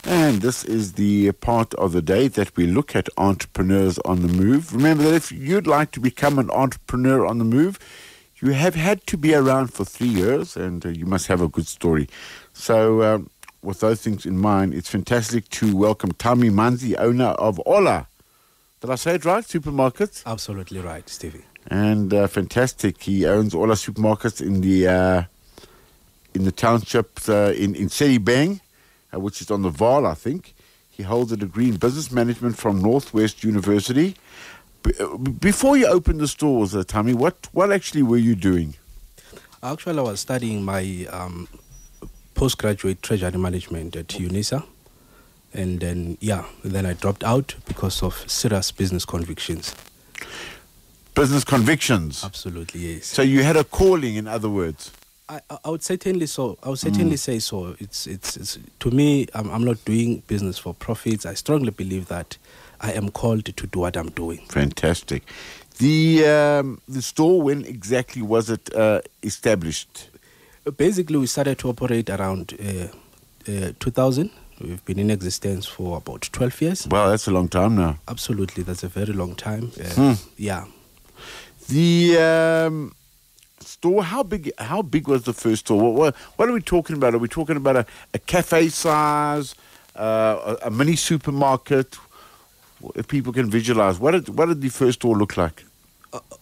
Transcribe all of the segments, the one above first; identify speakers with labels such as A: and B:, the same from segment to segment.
A: And this is the part of the day that we look at entrepreneurs on the move. Remember that if you'd like to become an entrepreneur on the move, you have had to be around for 3 years and you must have a good story. So with those things in mind, it's fantastic to welcome Thami Manzi, owner of Ola. Did I say it right? Supermarkets?
B: Absolutely right, Stevie.
A: And fantastic. He owns Ola Supermarkets in the townships in Sedibeng, which is on the Vaal, I think. He holds a degree in business management from Northwest University. Before you opened the stores, Thami, what actually were you doing?
B: Actually, I was studying my postgraduate treasury management at UNISA. And then I dropped out because of serious business convictions.
A: Business convictions?
B: Absolutely, yes.
A: So you had a calling, in other words?
B: I would certainly so. I would certainly say so. It's to me, I'm not doing business for profits. I strongly believe that I am called to do what I'm doing.
A: Fantastic. The store, when exactly was it established?
B: Basically, we started to operate around 2000. We've been in existence for about 12 years.
A: Wow, that's a long time now.
B: Absolutely, that's a very long time. Yeah.
A: The store, how big was the first store? What are we talking about? Are we talking about a cafe size, a mini supermarket? If people can visualize, what did the first store look like?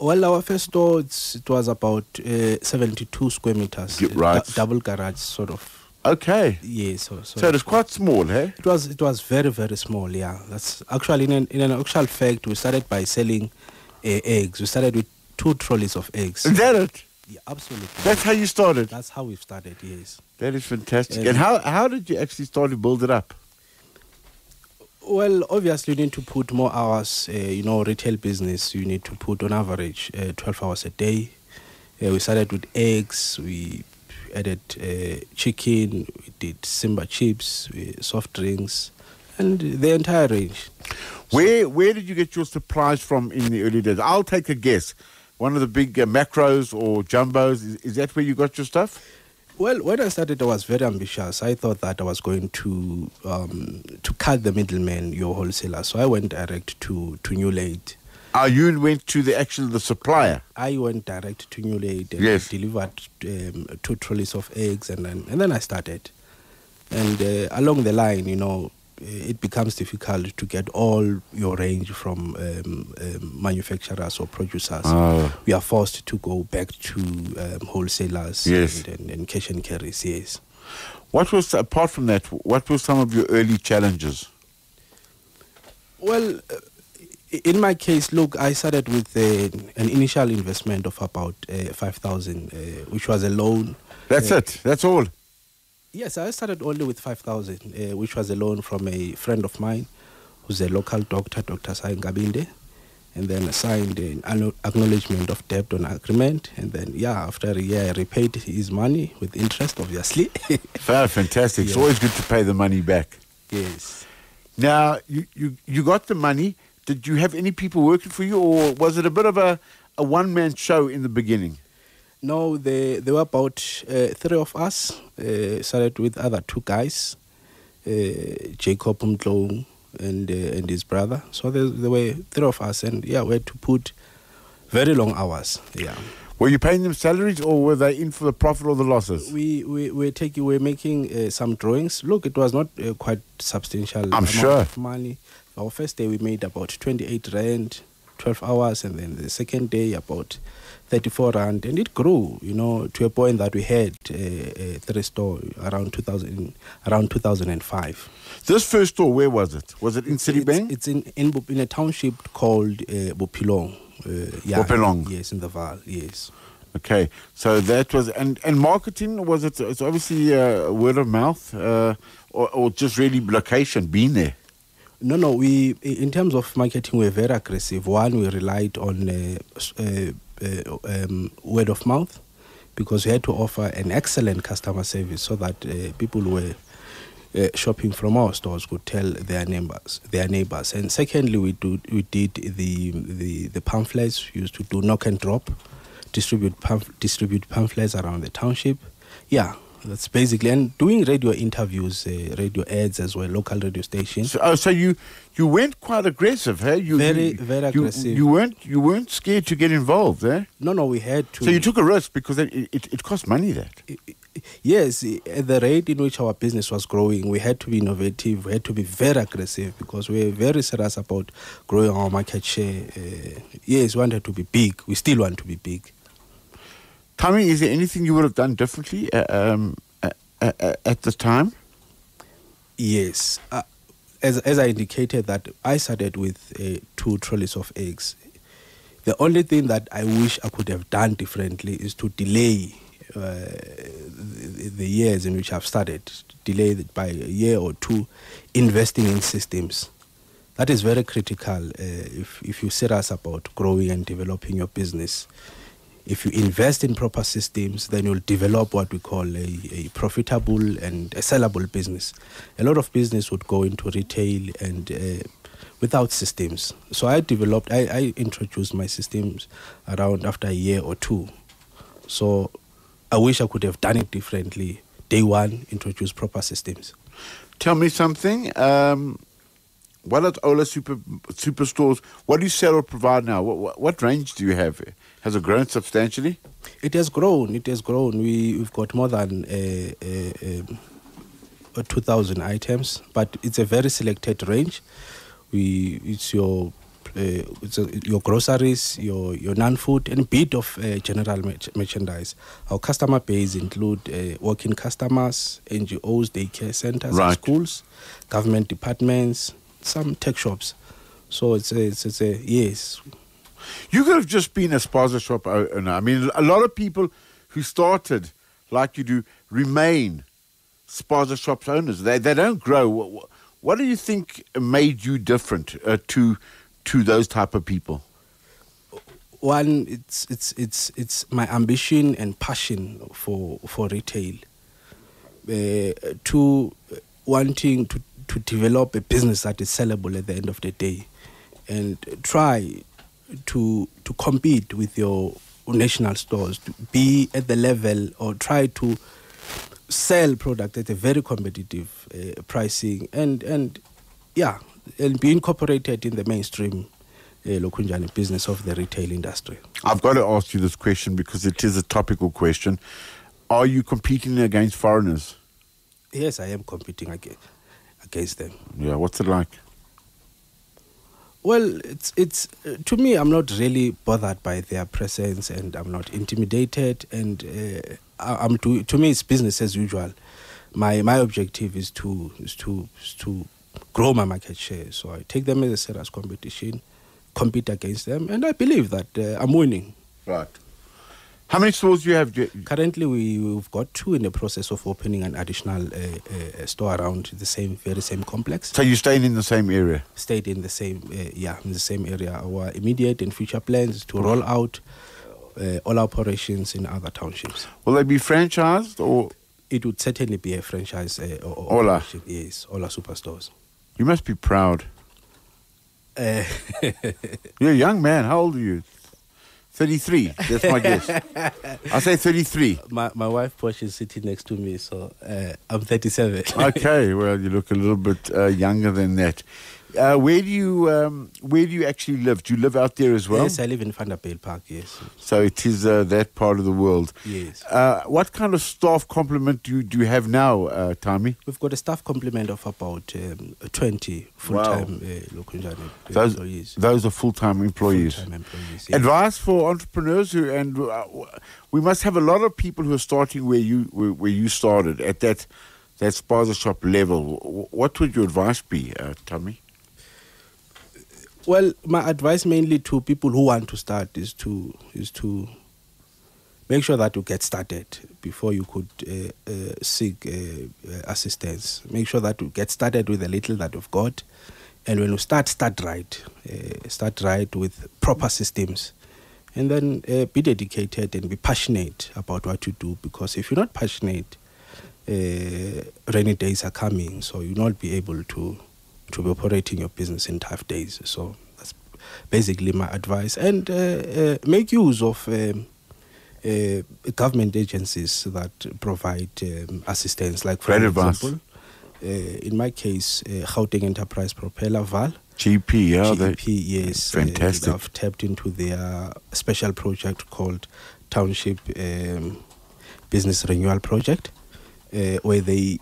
B: Well, our first store, it was about 72 square meters.
A: Right.
B: Double garage, sort of.
A: Okay.
B: Yes.
A: So it was quite small, hey?
B: It was very, very small, yeah. That's actually, in an actual fact, we started by selling eggs. We started with 2 trolleys of eggs.
A: Is that it?
B: Yeah, absolutely.
A: That's how you started?
B: That's how we started, yes.
A: That is fantastic. And how did you actually start to build it up?
B: Well, obviously, you need to put more hours. Retail business, you need to put on average 12 hours a day. We started with eggs. We added chicken. We did Simba chips, soft drinks, and the entire range.
A: Where did you get your supplies from in the early days? I'll take a guess. One of the big macros or jumbos. Is that where you got your stuff?
B: Well, when I started, I was very ambitious. I thought that I was going to cut the middleman, your wholesaler. So I went direct to New Late.
A: You went to the supplier?
B: I went direct to New Late and
A: yes.
B: delivered 2 trolleys of eggs, and then I started. And along the line, it becomes difficult to get all your range from manufacturers or producers. We are forced to go back to wholesalers
A: yes.
B: and cash and carries, yes.
A: Apart from that, what were some of your early challenges?
B: Well, in my case, look, I started with an initial investment of about 5,000, which was a loan.
A: That's it? That's all?
B: Yes, I started only with 5,000, which was a loan from a friend of mine who's a local doctor, Dr. Sai Ngabinde, and then I signed an acknowledgement of debt on agreement, and then, after a year, I repaid his money with interest, obviously.
A: Fantastic. It's always good to pay the money back.
B: Yes.
A: Now, you got the money. Did you have any people working for you, or was it a bit of a one-man show in the beginning?
B: No, there were about 3 of us. Started with other 2 guys, Jacob Mtlong and his brother. So there were 3 of us, and we had to put very long hours. Yeah.
A: Were you paying them salaries, or were they in for the profit or the losses?
B: We were making some drawings. Look, it was not quite substantial.
A: I'm sure.
B: Of money. Our first day we made about 28 rand, 12 hours, and then the second day about 34 rand, and it grew, to a point that we had a 3 store around 2005.
A: This first store, where was it? Was it in Sedibeng?
B: It's in a township called Bophelong.
A: Bophelong.
B: Yes, in the Vaal. Yes.
A: Okay, so that was and marketing, was it? It's obviously word of mouth, or just really location, being there.
B: No. We, in terms of marketing, we're very aggressive. One, we relied on word of mouth, because we had to offer an excellent customer service so that people who were shopping from our stores could tell their neighbors. And secondly, we did the pamphlets. We used to do knock and drop, distribute pamphlets around the township. Yeah, That's basically, and doing radio interviews, radio ads as well, local radio stations.
A: So you went quite aggressive, hey?
B: Very aggressive.
A: You weren't scared to get involved, eh?
B: No, we had to.
A: So you took a risk because it cost money.
B: Yes, at the rate in which our business was growing, we had to be innovative. We had to be very aggressive because we were very serious about growing our market share. Yes, we wanted to be big. We still want to be big.
A: Thami, is there anything you would have done differently at the time?
B: Yes. As I indicated, that I started with 2 trolleys of eggs. The only thing that I wish I could have done differently is to delay the years in which I've started, delay it by a year or 2, investing in systems. That is very critical if you're serious about growing and developing your business. If you invest in proper systems, then you'll develop what we call a profitable and a sellable business. A lot of business would go into retail and without systems. So I introduced my systems around after a year or 2. So I wish I could have done it differently. Day 1, introduce proper systems.
A: Tell me something. What at Ola Superstores, what do you sell or provide now? What range do you have? Has it grown substantially?
B: It has grown. We've got more than 2,000 items, but it's a very selected range. It's your groceries, your non-food, and a bit of general merchandise. Our customer base include working customers, NGOs, daycare centers,
A: right,
B: schools, government departments, some tech shops. So it's a yes.
A: You could have just been a spaza shop owner. I mean, a lot of people who started like you do remain spaza shop owners. They don't grow. What do you think made you different to those type of people?
B: One, it's my ambition and passion for retail. 2, wanting to develop a business that is sellable at the end of the day, and try to compete with your national stores, to be at the level or try to sell product at a very competitive pricing and be incorporated in the mainstream Lokunjani business of the retail industry. I've
A: got to ask you this question because it is a topical question. Are you competing against foreigners?
B: Yes, I am competing against them.
A: Yeah, what's it like?
B: Well, it's to me, I'm not really bothered by their presence, and I'm not intimidated. And to me, it's business as usual. My objective is to grow my market share. So I take them as a serious competition, compete against them, and I believe that I'm winning.
A: Right. How many stores do you have?
B: Currently, we've got 2 in the process of opening an additional store around the very same complex.
A: So you're staying in the same area?
B: Stayed in the same, in the same area. Our immediate and future plans is to roll out all operations in other townships.
A: Will they be franchised or?
B: It would certainly be a franchise.
A: Ola?
B: Operation. Yes, Ola Superstores.
A: You must be proud. You're a young man. How old are you? 33, that's my guess. I say 33.
B: My wife Porsche is sitting next to me, so I'm 37.
A: Okay, well, you look a little bit younger than that. Where do you actually live? Do you live out there as well?
B: Yes, I live in Vanderbijlpark, yes.
A: So it is that part of the world.
B: Yes.
A: What kind of staff complement do you have now, Thami?
B: We've got a staff complement of about 20 full-time
A: employees. Those are full-time employees.
B: Full-time employees, yes.
A: Advice for entrepreneurs we must have a lot of people who are starting where you started at that spaza shop level. What would your advice be, Thami?
B: Well, my advice mainly to people who want to start is to make sure that you get started before you could seek assistance. Make sure that you get started with the little that you've got, and when you start right. Start right with proper systems, and then be dedicated and be passionate about what you do. Because if you're not passionate, rainy days are coming, so you'll not be able to be operating your business in tough days. So that's basically my advice. And make use of government agencies that provide assistance. Like, for example, in my case, Gauteng Enterprise Propeller, VAL.
A: GP, yeah.
B: GP, yes.
A: Fantastic.
B: I've tapped into their special project called Township Business Renewal Project, where they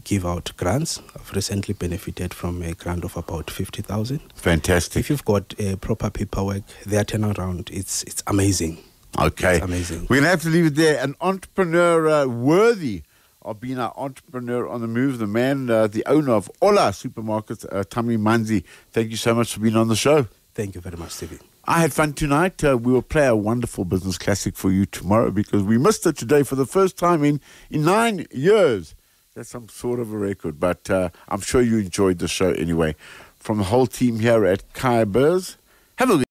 B: give out grants. I've recently benefited from a grant of about 50,000.
A: Fantastic.
B: If you've got proper paperwork, their turnaround, it's amazing.
A: Okay.
B: It's amazing.
A: We're going to have to leave it there. An entrepreneur worthy of being an entrepreneur on the move, the man, the owner of Ola Supermarkets, Thami Manzi. Thank you so much for being on the show.
B: Thank you very much, Stevie.
A: I had fun tonight. We will play a wonderful business classic for you tomorrow because we missed it today for the first time in 9 years. That's some sort of a record, but I'm sure you enjoyed the show anyway. From the whole team here at Bizz, have a